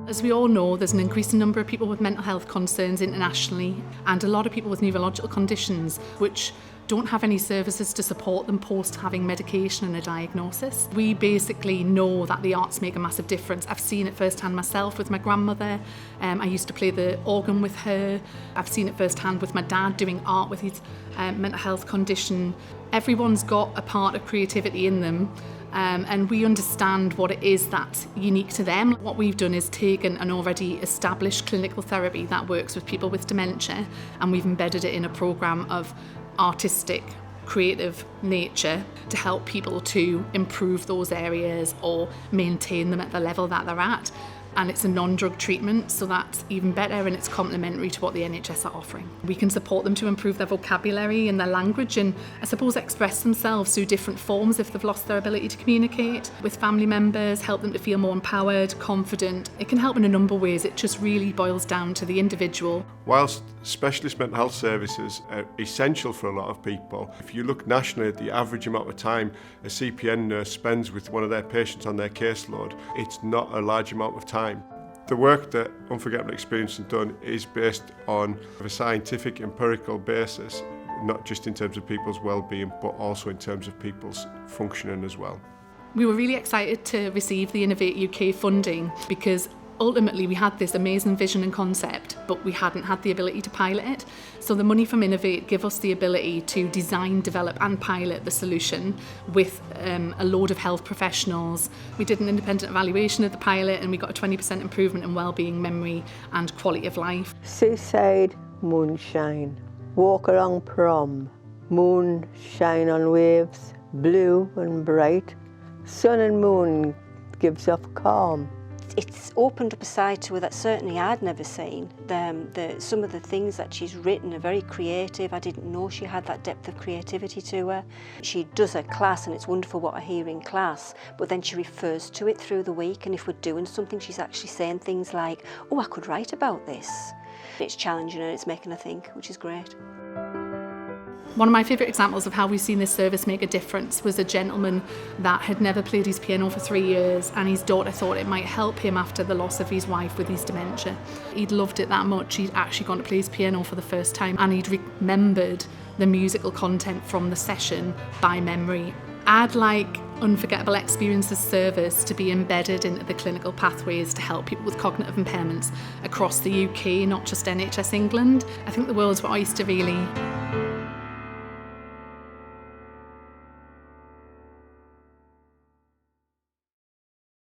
As we all know, there's an increasing number of people with mental health concerns internationally, and a lot of people with neurological conditions which don't have any services to support them post having medication and a diagnosis. We basically know that the arts make a massive difference. I've seen it firsthand myself with my grandmother. I used to play the organ with her. I've seen it firsthand with my dad doing art with his mental health condition. Everyone's got a part of creativity in them. And we understand what it is that's unique to them. What we've done is taken an already established clinical therapy that works with people with dementia, and we've embedded it in a programme of artistic, creative nature to help people to improve those areas or maintain them at the level that they're at. And it's a non-drug treatment, so that's even better, and it's complementary to what the NHS are offering. We can support them to improve their vocabulary and their language, and I suppose express themselves through different forms if they've lost their ability to communicate with family members, help them to feel more empowered, confident. It can help in a number of ways. It just really boils down to the individual. Whilst specialist mental health services are essential for a lot of people, if you look nationally at the average amount of time a CPN nurse spends with one of their patients on their caseload, it's not a large amount of time. The work that Unforgettable Experience has done is based on a scientific, empirical basis, not just in terms of people's well-being, but also in terms of people's functioning as well. We were really excited to receive the Innovate UK funding because ultimately we had this amazing vision and concept, but we hadn't had the ability to pilot it. So the money from Innovate gave us the ability to design, develop and pilot the solution with a load of health professionals. We did an independent evaluation of the pilot and we got a 20% improvement in wellbeing, memory and quality of life. Seaside moonshine, walk along prom, moon shine on waves, blue and bright, sun and moon gives off calm. It's opened up a side to her that certainly I'd never seen. Some of the things that she's written are very creative. I didn't know she had that depth of creativity to her. She does her class and it's wonderful what I hear in class, but then she refers to it through the week, and if we're doing something she's actually saying things like, oh, I could write about this. It's challenging her, it's making her think, which is great. One of my favourite examples of how we've seen this service make a difference was a gentleman that had never played his piano for 3 years, and his daughter thought it might help him after the loss of his wife with his dementia. He'd loved it that much, he'd actually gone to play his piano for the first time, and he'd remembered the musical content from the session by memory. I'd like Unforgettable Experiences service to be embedded into the clinical pathways to help people with cognitive impairments across the UK, not just NHS England. I think the world's oyster, really.